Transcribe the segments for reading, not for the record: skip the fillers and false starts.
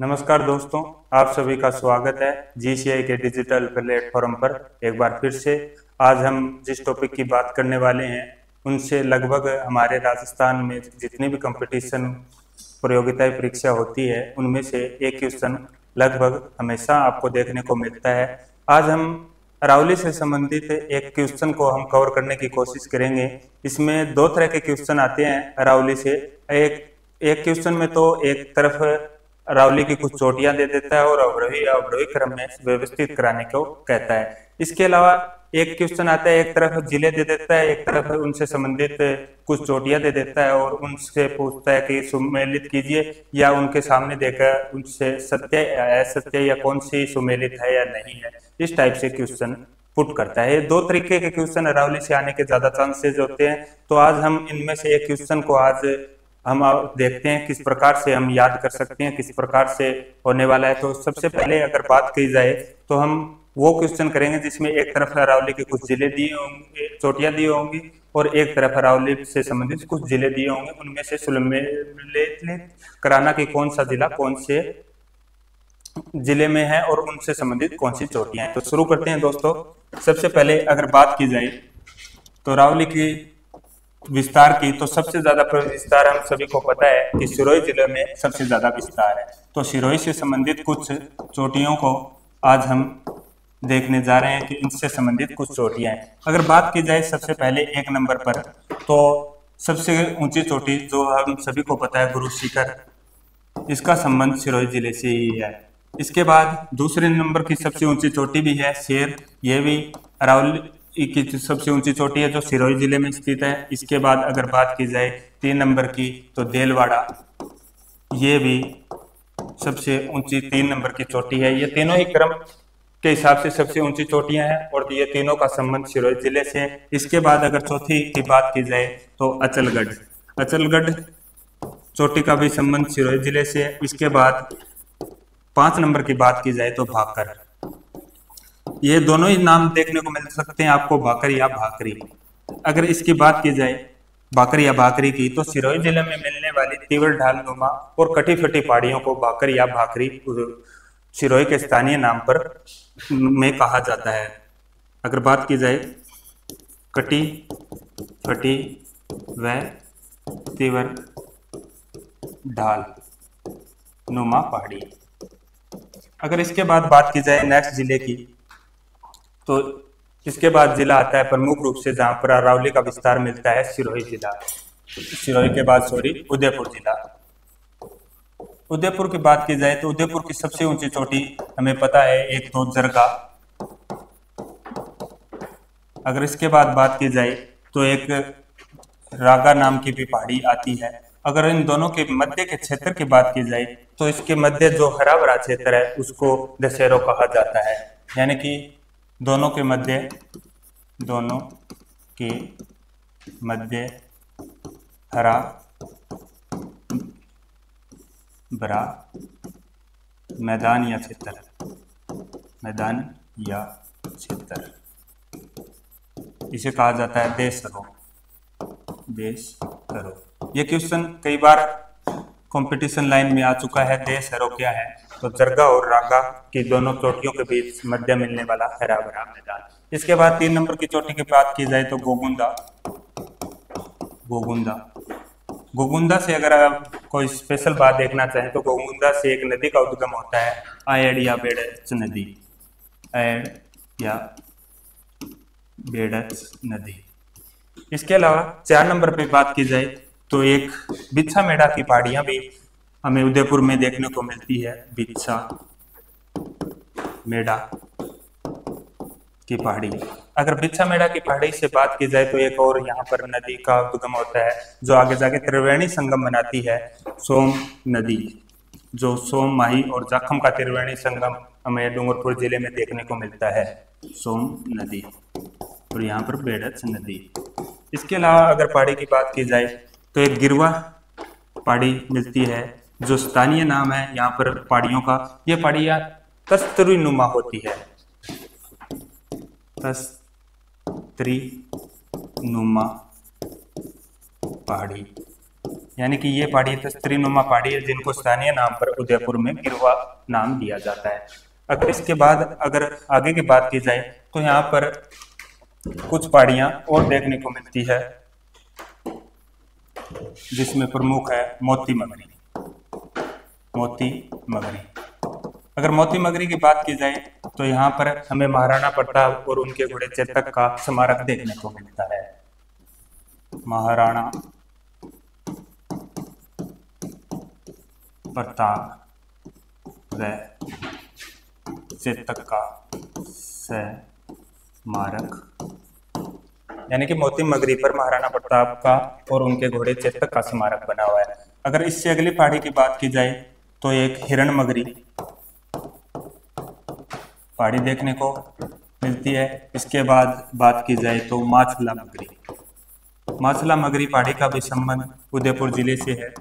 नमस्कार दोस्तों, आप सभी का स्वागत है जीसीआई के डिजिटल प्लेटफॉर्म पर। एक बार फिर से आज हम जिस टॉपिक की बात करने वाले हैं उनसे लगभग हमारे राजस्थान में जितनी भी कंपटीशन प्रतियोगिताएं परीक्षा होती है उनमें से एक क्वेश्चन लगभग हमेशा आपको देखने को मिलता है। आज हम अरावली से संबंधित एक क्वेश्चन को हम कवर करने की कोशिश करेंगे। इसमें दो तरह के क्वेश्चन आते हैं अरावली से। एक एक क्वेश्चन में तो एक तरफ अरावली की कुछ चोटियां दे देता है और अवरोही अवरोही क्रम में व्यवस्थित कराने को कहता है। इसके अलावा एक क्वेश्चन आता है, एक तरफ जिले दे देता है, एक तरफ उनसे संबंधित कुछ चोटियां दे देता है और उनसे पूछता है कि सुमेलित कीजिए, या उनके सामने देकर उनसे सत्य असत्य या कौन सी सुमेलित है या नहीं है, इस टाइप से क्वेश्चन पुट करता है। दो तरीके के क्वेश्चन अरावली से आने के ज्यादा चांसेस होते हैं। तो आज हम इनमें से एक क्वेश्चन को आज हम देखते हैं किस प्रकार से हम याद कर सकते हैं, किस प्रकार से होने वाला है। तो सबसे पहले अगर बात की जाए तो हम वो क्वेश्चन करेंगे जिसमें एक तरफ अरावली के कुछ जिले दिए होंगे, चोटियां दी होंगी, और एक तरफ अरावली से संबंधित कुछ जिले दिए होंगे। उनमें से सुमेलित कराना कि कौन सा जिला कौन से जिले में है और उनसे संबंधित कौन सी चोटियां हैं। तो शुरू करते हैं दोस्तों। सबसे पहले अगर बात की जाए तो अरावली की विस्तार की, तो सबसे ज्यादा विस्तार हम सभी को पता है कि सिरोही जिले में सबसे ज्यादा विस्तार है। तो सिरोही से संबंधित कुछ चोटियों को आज हम देखने जा रहे हैं कि इनसे संबंधित कुछ चोटियां हैं। अगर बात की जाए सबसे पहले एक नंबर पर, तो सबसे ऊंची चोटी जो हम सभी को पता है गुरु शिखर, इसका संबंध सिरोही जिले से ही है। इसके बाद दूसरे नंबर की सबसे ऊंची चोटी भी है शेर, यह भी अरावली की सबसे ऊंची चोटी है जो सिरोही जिले में स्थित है। इसके बाद अगर बात की जाए 3 नंबर की तो देलवाड़ा, ये भी सबसे ऊंची 3 नंबर की चोटी है। ये तीनों ही क्रम के हिसाब से सबसे ऊंची चोटियां हैं और ये तीनों का संबंध सिरोही जिले से है। इसके बाद अगर चौथी की बात की जाए तो अचलगढ़, अचलगढ़ चोटी का भी संबंध सिरोही जिले से है। इसके बाद 5 नंबर की बात की जाए तो भाकर, ये दोनों ही नाम देखने को मिल सकते हैं आपको, भाकर या भाकरी। अगर इसकी बात की जाए भाकर या भाकरी की, तो सिरोही जिले में मिलने वाली तीव्र ढाल नुमा और कटी फटी पहाड़ियों को भाकर या भाकरी सिरोही के स्थानीय नाम पर में कहा जाता है। अगर बात की जाए कटी फटी व तीव्र ढाल नुमा पहाड़ी। अगर इसके बाद बात की जाए नेक्स्ट जिले की, तो इसके बाद जिला आता है प्रमुख रूप से जहां पर अरावली का विस्तार मिलता है, सिरोही जिला। सिरोही के बाद उदयपुर जिला। उदयपुर की बात की जाए तो उदयपुर की सबसे ऊंची चोटी हमें पता है एक तो जरगा। अगर इसके बाद बात की जाए तो एक रागा नाम की भी पहाड़ी आती है। अगर इन दोनों के मध्य के क्षेत्र की बात की जाए तो इसके मध्य जो हरा भरा क्षेत्र है उसको दशहरो कहा जाता है। यानी कि दोनों के मध्य हरा भरा मैदान या क्षेत्र इसे कहा जाता है देशहरो। ये क्वेश्चन कई बार कंपटीशन लाइन में आ चुका है। देशहरो क्या है? तो जरगा और रागा की दोनों चोटियों के बीच मध्य मिलने वाला हरा भरा मैदान। इसके बाद 3 नंबर की चोटी की बात की जाए तो गोगुंदा से अगर आप कोई स्पेशल बात देखना चाहें तो गोगुंदा से एक नदी का उद्गम होता है, आयड़ या बेड़च नदी। इसके अलावा 4 नंबर पे बात की जाए तो एक बिच्छा मेड़ा की पहाड़ियां भी हमें उदयपुर में देखने को मिलती है। बिच्छा मेड़ा की पहाड़ी। अगर बिच्छा मेड़ा की पहाड़ी से बात की जाए तो एक और यहाँ पर नदी का उद्गम होता है जो आगे जाके त्रिवेणी संगम बनाती है, सोम नदी, जो सोम, माही और जाखम का त्रिवेणी संगम हमें डूंगरपुर जिले में देखने को मिलता है, सोम नदी, और यहाँ पर बेड़च नदी। इसके अलावा अगर पहाड़ी की बात की जाए तो एक गिरवा पहाड़ी मिलती है जो स्थानीय नाम है यहाँ पर पहाड़ियों का। ये पहाड़ियाँ तस्तरी नुमा होती है, तस्तरी नुमा पहाड़ी। यानी कि ये पहाड़ी तस्तरीनुमा पहाड़ी है जिनको स्थानीय नाम पर उदयपुर में गिरवा नाम दिया जाता है। अगर इसके बाद अगर आगे की बात की जाए तो यहाँ पर कुछ पहाड़ियाँ और देखने को मिलती है, जिसमें प्रमुख है मोती मगरी। मोती मगरी, अगर मोती मगरी की बात की जाए तो यहाँ पर हमें महाराणा प्रताप और उनके घोड़े चेतक का स्मारक देखने को मिलता है। महाराणा प्रताप व चेतक का स्मारक, यानी कि मोती मगरी पर महाराणा प्रताप का और उनके घोड़े चेतक का स्मारक बना हुआ है। अगर इससे अगली पहाड़ी की बात की जाए तो एक हिरण मगरी पहाड़ी देखने को मिलती है। इसके बाद बात की जाए तो माछला मगरी। माछला मगरी पहाड़ी का भी संबंध उदयपुर जिले से है।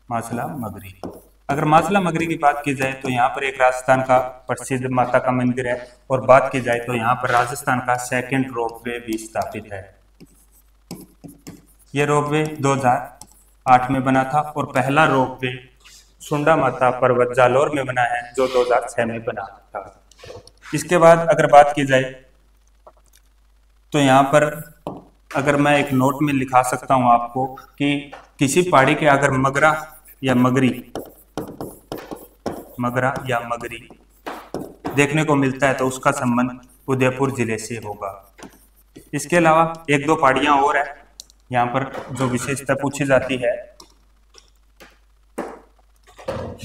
माछला मगरी, अगर माछला मगरी की बात की जाए तो यहाँ पर एक राजस्थान का प्रसिद्ध माता का मंदिर है, और बात की जाए तो यहाँ पर राजस्थान का सेकंड रोपवे भी स्थापित है। यह रोपवे 2008 में बना था और पहला रोपवे सुंडा माता पर्वत जालौर में बना है जो 2006 में बना था। इसके बाद अगर बात की जाए तो यहाँ पर अगर मैं एक नोट में लिखा सकता हूँ आपको कि किसी पहाड़ी के अगर मगरा या मगरी देखने को मिलता है तो उसका संबंध उदयपुर जिले से होगा। इसके अलावा एक दो पहाड़ियां और है यहाँ पर जो विशेषता पूछी जाती है।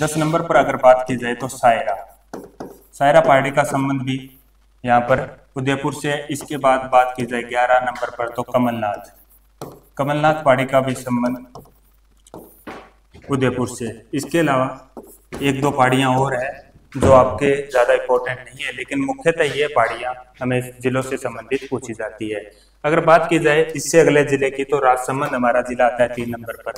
10 नंबर पर अगर बात की जाए तो सायरा पहाड़ी का संबंध भी यहाँ पर उदयपुर से। इसके बाद बात की जाए 11 नंबर पर तो कमलनाथ पहाड़ी का भी संबंध उदयपुर से। इसके अलावा एक दो पहाड़ियाँ और है जो आपके ज़्यादा इंपॉर्टेंट नहीं है, लेकिन मुख्यतः ये पहाड़ियाँ हमें जिलों से संबंधित पूछी जाती है। अगर बात की जाए इससे अगले जिले की तो राजसमंद हमारा जिला आता है 3 नंबर पर।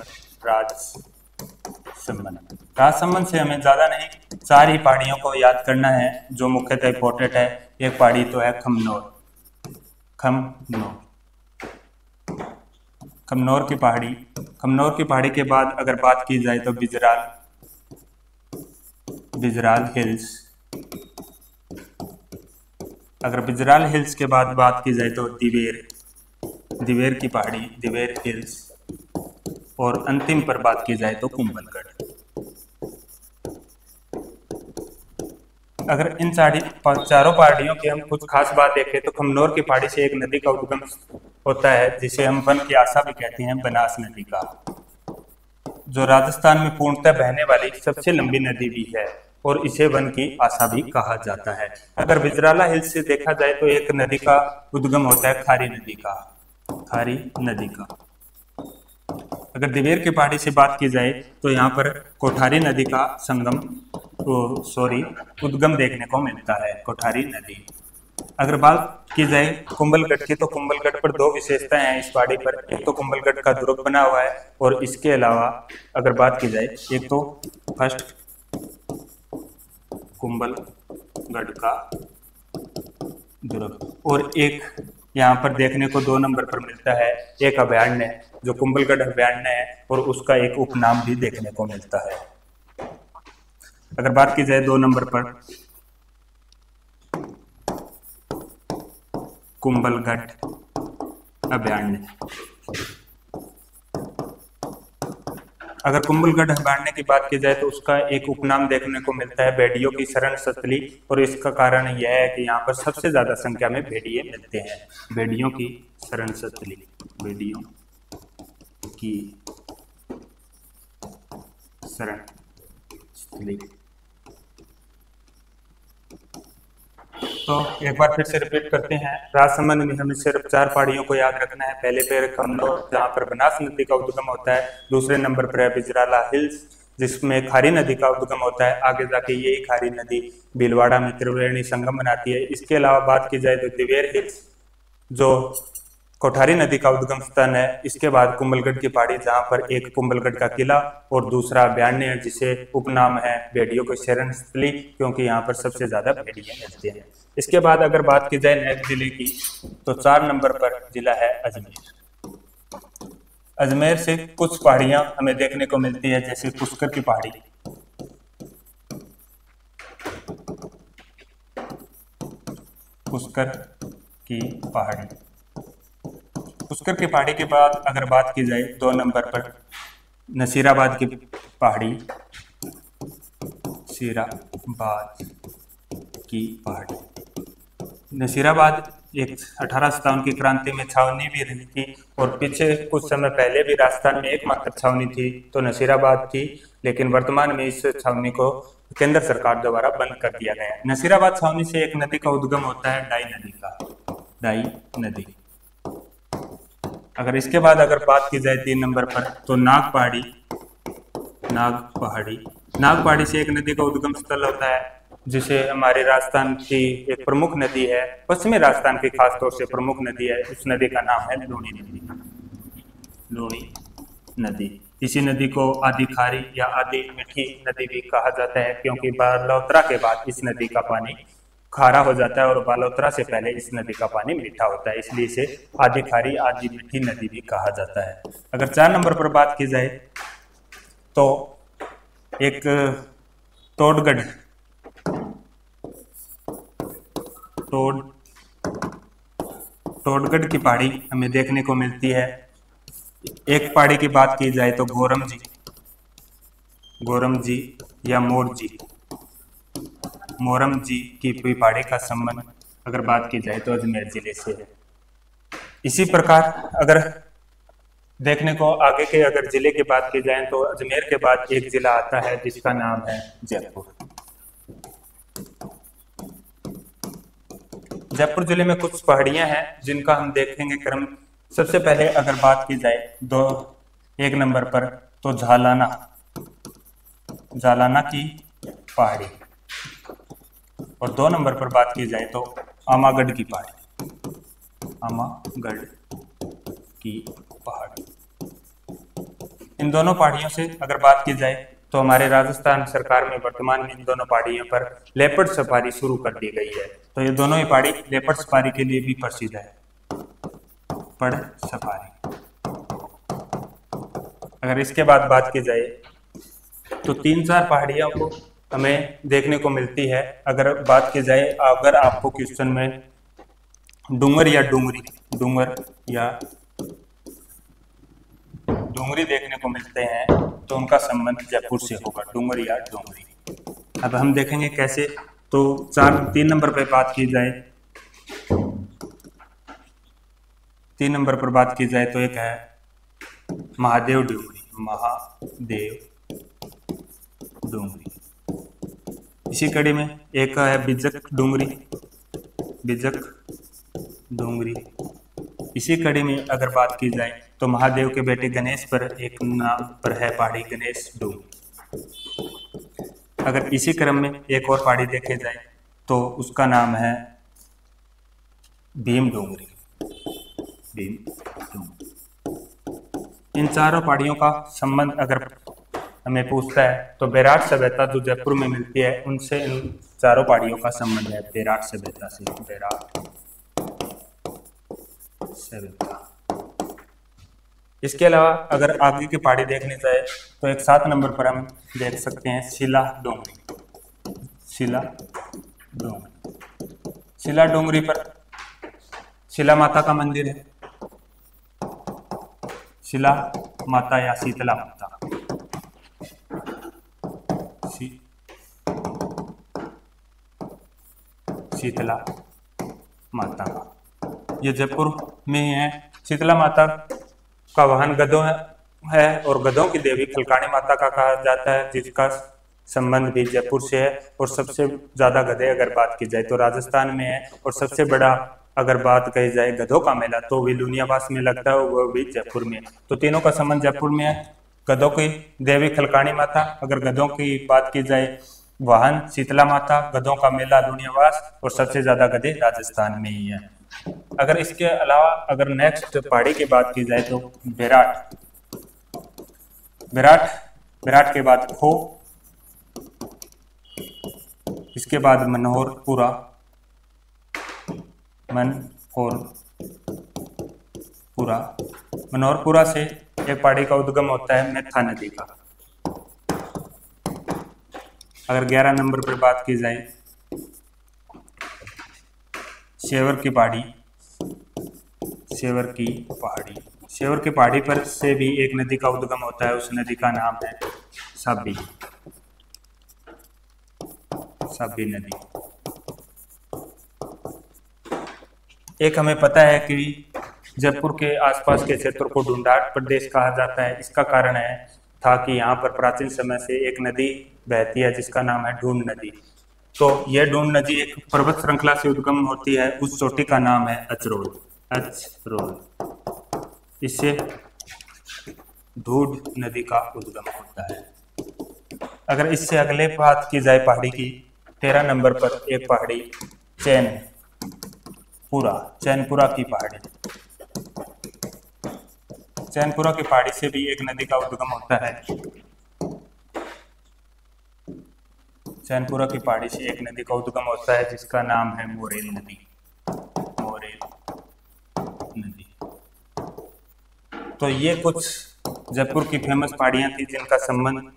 राजसमंद से हमें ज़्यादा नहीं 4 ही पहाड़ियों को याद करना है जो मुख्यतः इंपॉर्टेंट है। एक पहाड़ी तो है खमनोर की पहाड़ी के बाद अगर बात की जाए तो बिजराल हिल्स। अगर बिजराल हिल्स के बाद बात की जाए तो दिवेर की पहाड़ी दिवेर हिल्स, और अंतिम पर बात की जाए तो कुंभलगढ़। अगर इन चारों पहाड़ियों की हम कुछ खास बात देखें तो खमनोर की पहाड़ी से एक नदी का उद्गम होता है जिसे हम वन की आशा भी कहते हैं, बनास नदी का, जो राजस्थान में पूर्णतः बहने वाली सबसे लंबी नदी भी है और इसे वन की आशा भी कहा जाता है। अगर बिजराला हिल्स से देखा जाए तो एक नदी का उद्गम होता है खारी नदी का। अगर दिवेर की पहाड़ी से बात की जाए तो यहाँ पर कोठारी नदी का उद्गम देखने को मिलता है, कोठारी नदी। अगर बात की जाए कुंभलगढ़ की तो कुंभलगढ़ पर 2 विशेषताएं हैं इस पहाड़ी पर। एक तो कुंभलगढ़ का दुर्ग बना हुआ है, और इसके अलावा अगर बात की जाए एक तो फर्स्ट कुंभलगढ़ का दुर्ग, और एक यहाँ पर देखने को 2 नंबर पर मिलता है एक अभयारण्य जो कुंभलगढ़ अभयारण्य है, और उसका एक उपनाम भी देखने को मिलता है। अगर बात की जाए 2 नंबर पर कुंभलगढ़ अभयारण्य। अगर कुंभलगढ़ अभयारण्य की बात की जाए तो उसका एक उपनाम देखने को मिलता है भेड़ियों की शरण स्थली, और इसका कारण यह है कि यहाँ पर सबसे ज्यादा संख्या में भेड़िए मिलते हैं। भेड़ियों की शरण स्थली, भेड़ियों की शरण स्थली। तो एक बार फिर से रिपीट करते हैं, राजसमंद में हमें सिर्फ 4 पहाड़ियों को याद रखना है। पहले पे खमनोर जहाँ पर बनास नदी का उद्गम होता है, दूसरे नंबर पर है बिजराला हिल्स जिसमें खारी नदी का उद्गम होता है, आगे जाके यही खारी नदी भीलवाड़ा में त्रिवेणी संगम बनाती है। इसके अलावा बात की जाए तो दिवेर हिल्स जो कोठारी नदी का उद्गम स्थान है। इसके बाद कुंभलगढ़ की पहाड़ी जहाँ पर एक कुंभलगढ़ का किला और दूसरा अभयारण्य है जिसे उपनाम है भेड़ियों की शरण स्थली, क्योंकि यहाँ पर सबसे ज्यादा भेड़िए मिलते हैं। इसके बाद अगर बात की जाए नेक्स्ट जिले की तो 4 नंबर पर जिला है अजमेर। अजमेर से कुछ पहाड़ियां हमें देखने को मिलती है, जैसे पुष्कर की पहाड़ी, पुष्कर की पहाड़ी। पुष्कर की पहाड़ी के बाद अगर बात की जाए 2 नंबर पर नसीराबाद की पहाड़ी, नसीराबाद की पहाड़ी। नसीराबाद एक 1857 की क्रांति में छावनी भी रही थी और पीछे कुछ समय पहले भी राजस्थान में एकमात्र छावनी थी तो नसीराबाद थी, लेकिन वर्तमान में इस छावनी को केंद्र सरकार द्वारा बंद कर दिया गया है। नसीराबाद छावनी से एक नदी का उद्गम होता है, डाई नदी का, डाई नदी। अगर इसके बाद अगर बात की जाए 3 नंबर पर तो नाग पहाड़ी, नाग पहाड़ी से एक नदी का उद्गम स्थल होता है, जिसे हमारे राजस्थान की एक प्रमुख नदी है, पश्चिमी राजस्थान की खास तौर से प्रमुख नदी है, उस नदी का नाम है लूणी नदी, लूणी नदी। इसी नदी को आदि खारी या आदि मीठी नदी भी कहा जाता है, क्योंकि बालोतरा के बाद इस नदी का पानी खारा हो जाता है और बालोतरा से पहले इस नदी का पानी मीठा होता है, इसलिए इसे आदि खारी आदि मीठी नदी भी कहा जाता है। अगर 4 नंबर पर बात की जाए तो एक तोड़गढ़, तोड़गढ़ की पहाड़ी हमें देखने को मिलती है। एक पहाड़ी की बात की जाए तो गोरम जी या मोरम जी की पहाड़ी का संबंध अगर बात की जाए तो अजमेर जिले से है। इसी प्रकार अगर देखने को आगे के अगर जिले की बात की जाए तो अजमेर के बाद एक जिला आता है जिसका नाम है जयपुर। जयपुर जिले में कुछ पहाड़ियां हैं जिनका हम देखेंगे क्रम। सबसे पहले अगर बात की जाए 1 नंबर पर तो झालाना की पहाड़ी, और 2 नंबर पर बात की जाए तो आमागढ़ की पहाड़ी, आमागढ़ की पहाड़ी। इन दोनों पहाड़ियों से अगर बात की जाए तो हमारे राजस्थान सरकार में वर्तमान में इन दोनों पहाड़ियों पर लेपर्ड सफारी शुरू कर दी गई है, तो ये दोनों ही पहाड़ी लेपर्ड सफारी के लिए भी प्रसिद्ध है, लेपर्ड सफारी। अगर इसके बाद बात की जाए तो 3-4 पहाड़ियों को हमें देखने को मिलती है। अगर बात की जाए, अगर आपको क्वेश्चन में डूंगर या डूंगरी देखने को मिलते हैं तो उनका संबंध जयपुर से होगा, डूंगर या डूंगरी। अब हम देखेंगे कैसे। तो 3 नंबर पर बात की जाए, 3 नंबर पर बात की जाए तो एक है महादेव डूंगरी। इसी कड़ी में एक है बिजक डूंगरी। इसी कड़ी में अगर बात की जाए तो महादेव के बेटे गणेश पर एक नाम पर है पहाड़ी गणेश डूंगरी। अगर इसी क्रम में एक और पहाड़ी देखे जाए तो उसका नाम है भीम डूंगरी। इन चारों पहाड़ियों का संबंध अगर हमें पूछता है तो बेराट सभ्यता जो जयपुर में मिलती है उनसे इन चारों पहाड़ियों का संबंध है, बेराट सभ्यता से, बेराट सभ्यता। इसके अलावा अगर आगे की पहाड़ी देखने जाए तो एक 7 नंबर पर हम देख सकते हैं शिला डूंगरी पर शिला माता का मंदिर है, शिला माता या शीतला माता, शीतला माता। ये जयपुर में ही है। शीतला माता का वाहन गधों है और गधों की देवी खलकाणी माता का कहा जाता है, जिसका संबंध भी जयपुर से है। और सबसे ज्यादा गधे अगर बात की जाए तो राजस्थान में है, और सबसे बड़ा अगर बात कही जाए गधों का मेला तो भी लुनियावास में लगता है, वो भी जयपुर में। तो तीनों का संबंध जयपुर में है। गधों की देवी खलकाणी माता, अगर गधों की बात की जाए वाहन शीतला माता, गधों का मेला लुनियावास, और सबसे ज्यादा गधे राजस्थान में ही है। अगर इसके अलावा अगर नेक्स्ट पहाड़ी की बात की जाए तो बेराट के बाद खो, इसके बाद मनोहरपुरा से एक पहाड़ी का उद्गम होता है मेथा नदी का। अगर 11 नंबर पर बात की जाए, सेवर की पहाड़ी, सेवर की पहाड़ी, सेवर की पहाड़ी पर से भी एक नदी का उद्गम होता है, उस नदी का नाम है साबी, साबी नदी। एक हमें पता है कि जयपुर के आसपास के क्षेत्र को ढूंढाड़ प्रदेश कहा जाता है। इसका कारण था कि यहाँ पर प्राचीन समय से एक नदी बहती है जिसका नाम है ढूंढ नदी। तो यह ढूंढ नदी एक पर्वत श्रृंखला से उद्गम होती है, उस चोटी का नाम है अचरोल, अचरोल। इससे ढूंढ नदी का उद्गम होता है। अगर इससे अगले बात की जाए पहाड़ी की, 13 नंबर पर एक पहाड़ी चैनपुरा, चैनपुरा की पहाड़ी, चैनपुरा की पहाड़ी से भी एक नदी का उद्गम होता है। चैनपुरा की पहाड़ी से एक नदी का उद्गम होता है जिसका नाम है मोरेल नदी, मोरेल नदी। तो ये कुछ जयपुर की फेमस पहाड़ियां थी जिनका संबंध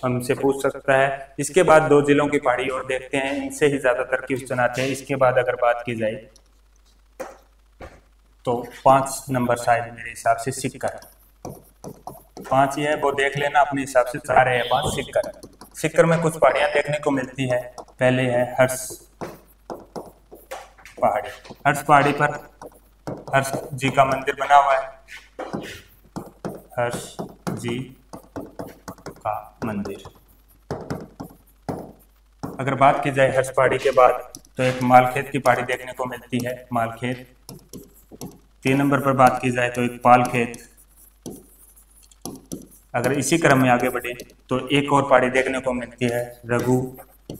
हमसे पूछ सकता है। इसके बाद 2 जिलों की पहाड़ी और देखते हैं, इनसे ही ज्यादातर क्वेश्चन आते हैं। इसके बाद अगर बात की जाए तो 5 नंबर शायद मेरे हिसाब से सिक्कर, 5 ही है, वो देख लेना अपने हिसाब से। 4 है 5 सिक्कर। सिक्कर में कुछ पहाड़ियां देखने को मिलती है। पहले है हर्ष पहाड़ी, हर्ष पहाड़ी पर हर्ष जी का मंदिर बना हुआ है, हर्ष जी का मंदिर। अगर बात की जाए हर्ष पहाड़ी के बाद तो एक मालखेत की पहाड़ी देखने को मिलती है, मालखेत। 3 नंबर पर बात की जाए तो एक पालखेत। अगर इसी क्रम में आगे बढ़े तो एक और पहाड़ी देखने को मिलती है रघुनाथगढ़।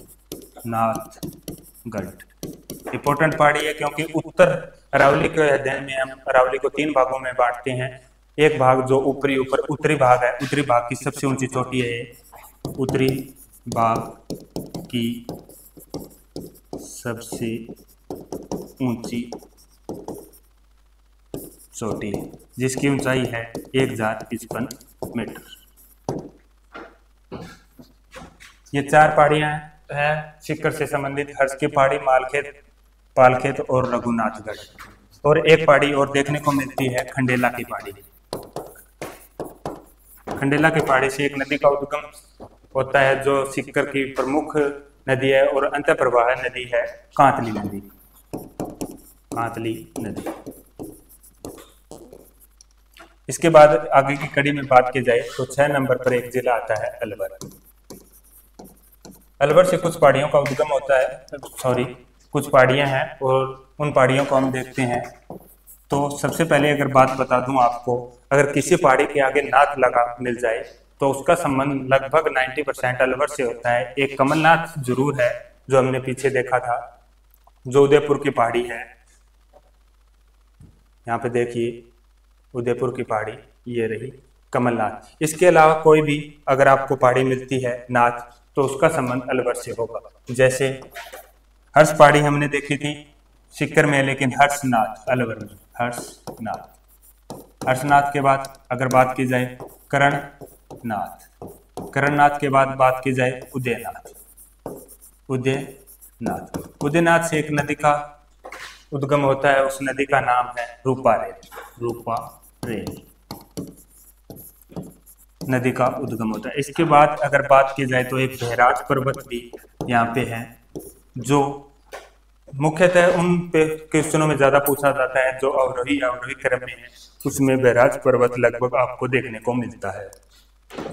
इंपॉर्टेंट पहाड़ी है क्योंकि उत्तर अरावली के अध्ययन में हम अरावली को 3 भागों में बांटते हैं। एक भाग जो उत्तरी भाग है, उत्तरी भाग की सबसे ऊंची चोटी है, उत्तरी भाग की सबसे ऊंची चोटी जिसकी ऊंचाई है 1055 मीटर। ये 4 पहाड़ियां हैं सिक्कर से संबंधित, हर्ष की पहाड़ी, मालखेत, पालखेत और रघुनाथगढ़। और एक पहाड़ी और देखने को मिलती है खंडेला की पहाड़ी। खंडेला की पहाड़ी से एक नदी का उद्गम होता है जो सिक्कर की प्रमुख नदी है और अंत प्रवाह नदी है कांतली नदी, कांतली नदी। इसके बाद आगे की कड़ी में बात की जाए तो 6 नंबर पर एक जिला आता है अलवर। अलवर से कुछ पहाड़ियों का उद्गम होता है, कुछ पहाड़ियां हैं और उन पहाड़ियों को हम देखते हैं। तो सबसे पहले अगर बात बता दूं आपको, अगर किसी पहाड़ी के आगे नाथ लगा मिल जाए तो उसका संबंध लगभग 90% अलवर से होता है। एक कमलनाथ जरूर है जो हमने पीछे देखा था, जो उदयपुर की पहाड़ी है। यहाँ पे देखिए उदयपुर की पहाड़ी, ये रही कमलनाथ। इसके अलावा कोई भी अगर आपको पहाड़ी मिलती है नाथ तो उसका संबंध अलवर से होगा। जैसे हर्ष पहाड़ी हमने देखी थी सिक्कर में, लेकिन हर्षनाथ अलवर में, हर्षनाथ। हर्षनाथ के बाद अगर बात की जाए करणनाथ, करणनाथ के बाद बात की जाए उदयनाथ, उदयनाथ। उदयनाथ से एक नदी का उद्गम होता है, उस नदी का नाम है रूपारेल, रूपारेल नदी का उद्गम होता है। इसके बाद अगर बात की जाए तो एक बहराज पर्वत भी यहाँ पे है, जो मुख्यतः उन पे क्वेश्चनों में ज्यादा पूछा जाता है जो अवरोही क्रम में है, उसमें बहराज पर्वत लगभग आपको देखने को मिलता है।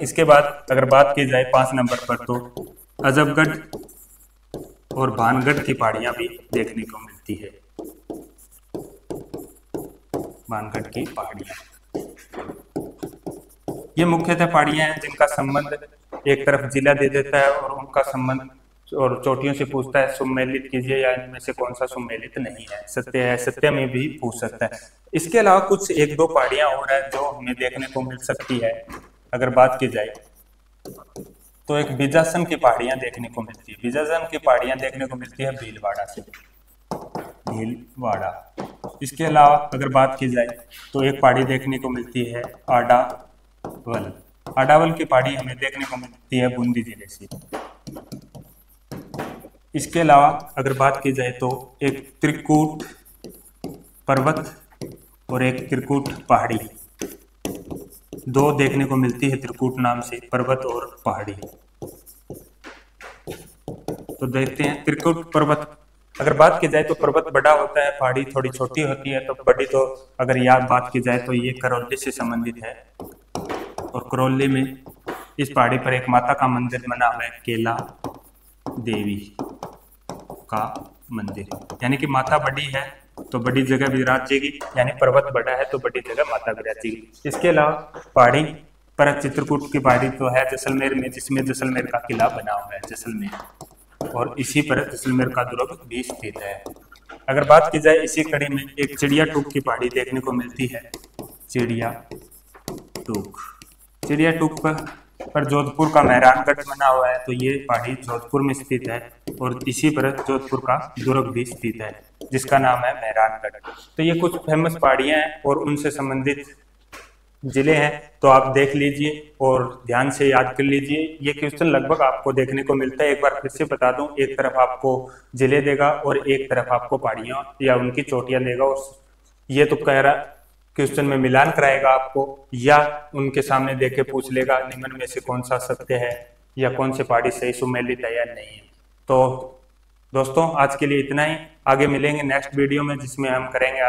इसके बाद अगर बात की जाए 5 नंबर पर तो अजबगढ़ और भानगढ़ की पहाड़ियां भी देखने को मिलती है, भानगढ़ की पहाड़ियां। ये मुख्यतः पहाड़ियां हैं जिनका संबंध एक तरफ जिला दे देता है और उनका संबंध और चोटियों से पूछता है सुमेलित कीजिए या इनमें से कौन सा सुमेलित नहीं है, सत्य है, सत्य में भी पूछ सकता है। इसके अलावा कुछ 1-2 पहाड़ियां और है जो हमें देखने को मिल सकती है। अगर बात की जाए तो एक बीजासन की पहाड़ियां देखने को मिलती है, बीजासन की पहाड़ियां देखने को मिलती है भीलवाड़ा से, भीलवाड़ा। इसके अलावा अगर बात की जाए तो एक पहाड़ी देखने को मिलती है आडा अडावल। अडावल की पहाड़ी हमें देखने को मिलती है बूंदी जिले से। इसके अलावा अगर बात की जाए तो एक त्रिकूट पर्वत और एक त्रिकूट पहाड़ी, दो देखने को मिलती है त्रिकूट नाम से, पर्वत और पहाड़ी। तो देखते हैं त्रिकूट पर्वत। अगर बात की जाए तो पर्वत बड़ा होता है, पहाड़ी थोड़ी छोटी होती है। तो बड़ी तो अगर याद बात की जाए तो ये करौली से संबंधित है, और करौली में इस पहाड़ी पर एक माता का मंदिर बना हुआ है, केला देवी का मंदिर। यानी कि माता बड़ी है तो बड़ी जगह विराजेगी, यानी पर्वत बड़ा है तो बड़ी जगह माता विराजेगी। इसके अलावा पहाड़ी पर चित्रकूट की पहाड़ी तो है जैसलमेर में, जिसमें जैसलमेर का किला बना हुआ है जैसलमेर, और इसी पर जैसलमेर का दुर्ग भी स्थित है। अगर बात की जाए इसी कड़ी में एक चिड़िया टूक की पहाड़ी देखने को मिलती है, चिड़िया टूक। चिड़िया टूक पर जोधपुर का मेहरानगढ़ बना हुआ है, तो ये पहाड़ी जोधपुर में स्थित है, और इसी पर जोधपुर का दुर्ग भी स्थित है जिसका नाम है मेहरानगढ़। तो ये कुछ फेमस पहाड़ियां हैं और उनसे संबंधित जिले हैं, तो आप देख लीजिए और ध्यान से याद कर लीजिए। ये क्वेश्चन लगभग आपको देखने को मिलता है। एक बार फिर से बता दूं, एक तरफ आपको जिले देगा और एक तरफ आपको पहाड़ियां या उनकी चोटियां देगा, और ये तो कह रहा क्वेश्चन में मिलान कराएगा आपको, या उनके सामने देख के पूछ लेगा निम्न में से कौन सा सत्य है या कौन से पहाड़ी सही सुमेलित है या नहीं है। तो दोस्तों आज के लिए इतना ही। आगे मिलेंगे नेक्स्ट वीडियो में, जिसमें हम करेंगे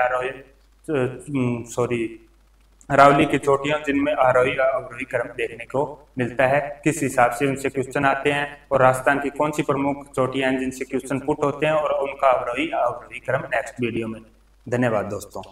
अरावली की चोटियां, जिनमें आरोही अवरोही क्रम देखने को मिलता है, किस हिसाब से उनसे क्वेश्चन आते हैं, और राजस्थान की कौन सी प्रमुख चोटियां हैं जिनसे क्वेश्चन पुट होते हैं, और उनका अवरोही अवरोही क्रम नेक्स्ट वीडियो में। धन्यवाद दोस्तों।